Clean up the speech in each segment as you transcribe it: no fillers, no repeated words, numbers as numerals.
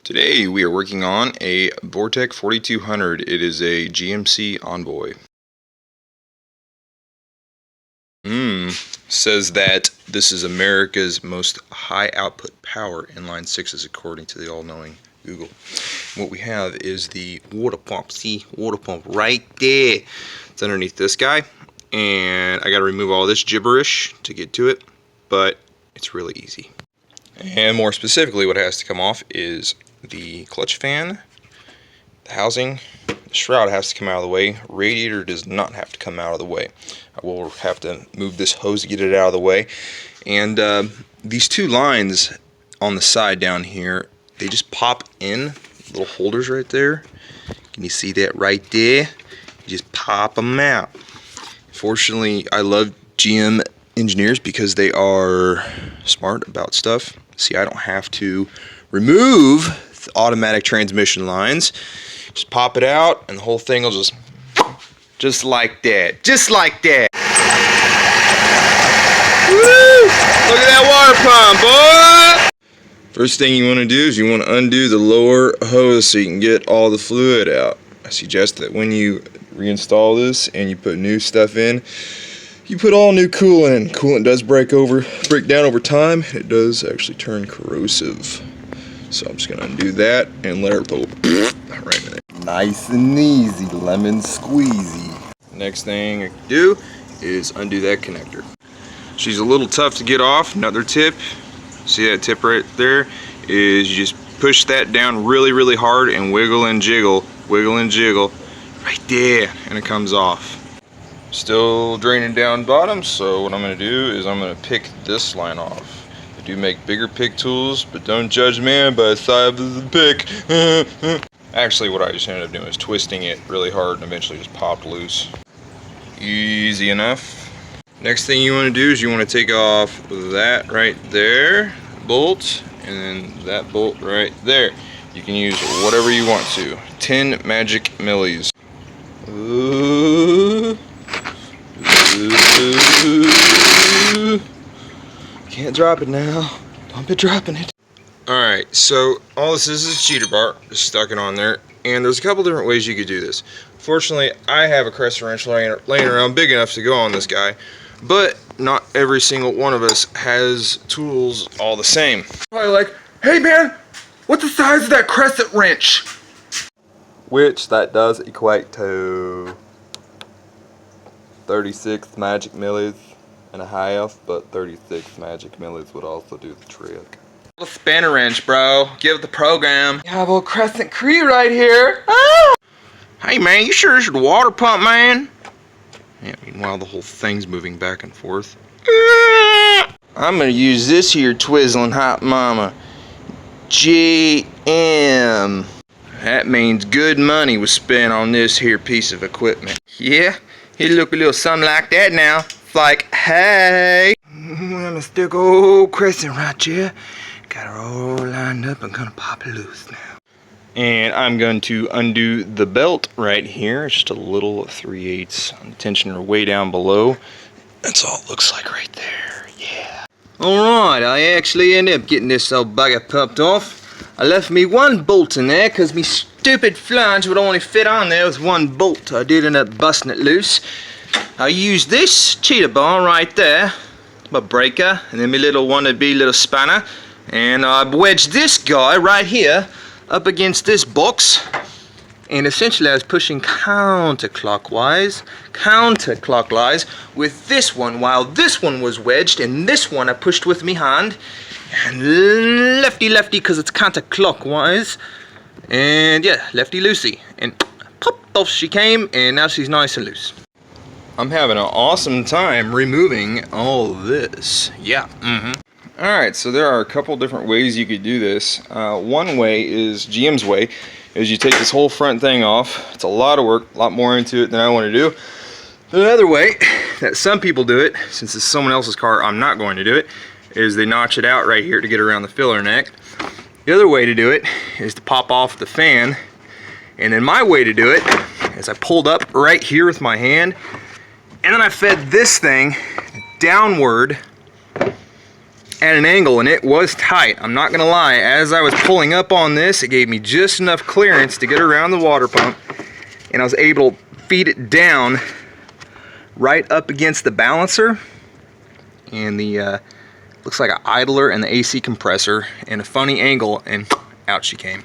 Today we are working on a vortec 4200. It is a GMC Envoy. Says that this is America's most high output power inline sixes according to the all-knowing Google. What we have is the water pump. See, water pump right there. It's underneath this guy, and I got to remove all this gibberish to get to it, but it's really easy. And more specifically, what has to come off is the clutch fan, the housing, the shroud has to come out of the way. Radiator does not have to come out of the way. I will have to move this hose to get it out of the way. And these two lines on the side down here, they just pop in, little holders right there. Can you see that right there? You just pop them out. Fortunately, I love GM engineers because they are smart about stuff. See, I don't have to remove the automatic transmission lines. Just pop it out and the whole thing will just like that. Just like that. Woo! Look at that water pump, boy! First thing you want to do is you want to undo the lower hose so you can get all the fluid out. I suggest that when you reinstall this and you put new stuff in, you put all new coolant in. Coolant does break down over time. It does actually turn corrosive. So I'm just gonna undo that and let her go right in there. Nice and easy, lemon squeezy. Next thing I can do is undo that connector. She's a little tough to get off. Another tip, see that tip right there, is you just push that down really, really hard and wiggle and jiggle right there, and it comes off. Still draining down bottom, so what I'm going to do is I'm going to pick this line off. I do make bigger pick tools, but don't judge man by the size of the pick. Actually, what I just ended up doing is twisting it really hard and eventually just popped loose. Easy enough. Next thing you want to do is you want to take off that right there bolt, and then that bolt right there. You can use whatever you want to. 10 magic millis. Ooh. Can't drop it now. Don't be dropping it. Alright, so all this is a cheater bar. Just stuck it on there. And there's a couple different ways you could do this. Fortunately, I have a crescent wrench laying around big enough to go on this guy. But not every single one of us has tools all the same. Probably like, hey man, what's the size of that crescent wrench? Which that does equate to 36 magic millis and a half, but 36 magic millis would also do the trick. A spinner wrench, bro. Give the program. You have a crescent Cree right here. Ah! Hey man, you sure this is the water pump, man? Yeah, meanwhile the whole thing's moving back and forth. I'm gonna use this here twizzling hot mama. GM. That means good money was spent on this here piece of equipment. Yeah, it look a little something like that now. It's like, hey, I'm gonna stick old crescent right here. Got her all lined up. I'm gonna pop it loose now. And I'm going to undo the belt right here. It's just a little 3/8 on the tensioner way down below. That's all it looks like right there. Yeah. Alright, I actually ended up getting this old bugger pumped off. I left me one bolt in there because me stupid flange would only fit on there with one bolt. I did end up busting it loose. I used this cheetah bar right there, my breaker, and then my little wannabe little spanner, and I wedged this guy right here up against this box, and essentially I was pushing counterclockwise with this one, while this one was wedged, and this one I pushed with me hand, and lefty because it's counterclockwise, and yeah, lefty loosey, and pop, off she came, and now she's nice and loose. I'm having an awesome time removing all this. Yeah, Alright, so there are a couple different ways you could do this. One way is GM's way, is you take this whole front thing off. It's a lot of work, a lot more into it than I want to do. Another way that some people do it, since it's someone else's car, I'm not going to do it, is they notch it out right here to get around the filler neck. The other way to do it is to pop off the fan, and then my way to do it is I pulled up right here with my hand, and then I fed this thing downward at an angle, and it was tight. I'm not gonna lie, as I was pulling up on this, it gave me just enough clearance to get around the water pump, and I was able to feed it down right up against the balancer and the looks like an idler and the AC compressor in a funny angle, and out she came.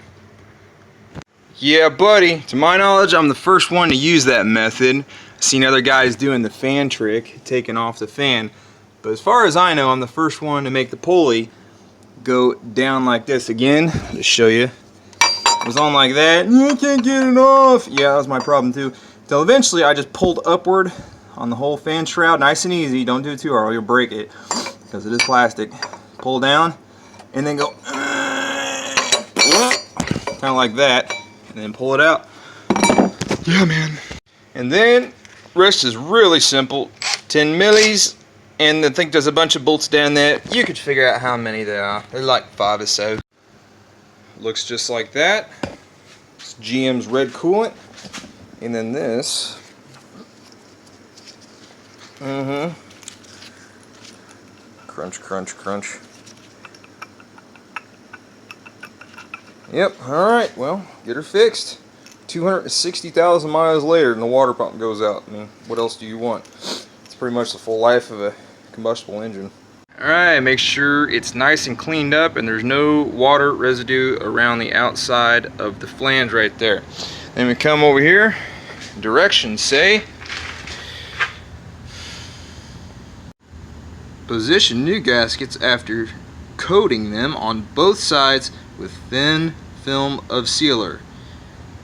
Yeah, buddy, to my knowledge, I'm the first one to use that method. I've seen other guys doing the fan trick, taking off the fan. But as far as I know, I'm the first one to make the pulley go down like this. Again, to show you. It was on like that. I can't get it off. Yeah, that was my problem too. Till eventually I just pulled upward on the whole fan shroud. Nice and easy. Don't do it too hard or you'll break it, because it is plastic. Pull down and then go kind of like that. And then pull it out. Yeah, man. And then rest is really simple. 10 millis, and I think there's a bunch of bolts down there. You could figure out how many there are. They're like 5 or so. Looks just like that. It's GM's red coolant. And then this. Crunch, crunch, crunch. Yep, alright, well, get her fixed. 260,000 miles later and the water pump goes out. I mean, what else do you want? It's pretty much the full life of a combustible engine. Alright, make sure it's nice and cleaned up and there's no water residue around the outside of the flange right there. Then we come over here, directions say, position new gaskets after coating them on both sides with thin film of sealer.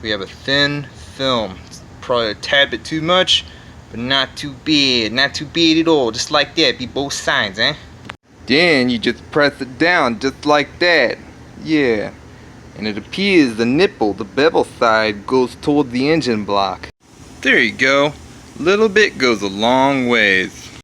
We have a thin film. It's probably a tad bit too much, but not too bad. Not too bad at all. Just like that, be both sides, eh? Then you just press it down just like that. Yeah. And it appears the nipple, the bevel side, goes toward the engine block. There you go. Little bit goes a long ways.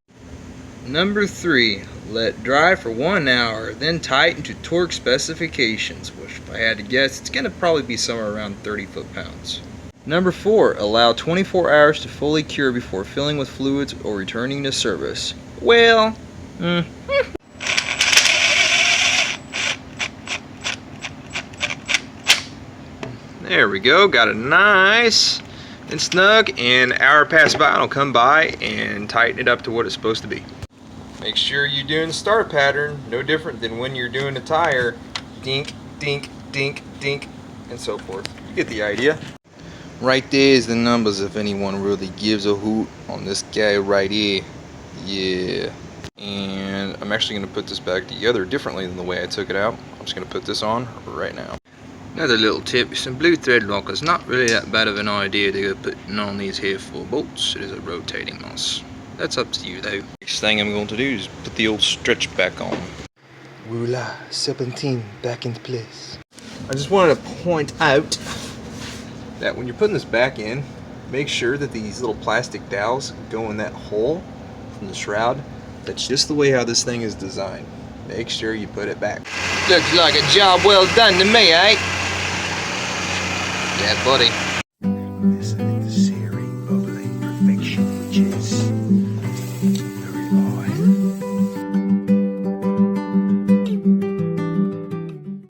Number 3. Let dry for 1 hour, then tighten to torque specifications, which if I had to guess, it's going to probably be somewhere around 30 foot-pounds. Number 4. Allow 24 hours to fully cure before filling with fluids or returning to service. Well, There we go, got it nice and snug, and an hour passed by and I'll come by and tighten it up to what it's supposed to be. Make sure you're doing the start pattern, no different than when you're doing a tire. Dink, dink, dink, dink, and so forth. You get the idea. Right there is the numbers if anyone really gives a hoot on this guy right here. Yeah. And I'm actually going to put this back together differently than the way I took it out. I'm just going to put this on right now. Another little tip, some blue thread locker is not really that bad of an idea to go putting on these here 4 bolts. It is a rotating moss. That's up to you though. Next thing I'm going to do is put the old stretch back on. Voila, 17 back into place. I just wanted to point out that when you're putting this back in, make sure that these little plastic dowels go in that hole from the shroud. That's just the way how this thing is designed. Make sure you put it back. Looks like a job well done to me, eh? Yeah, buddy.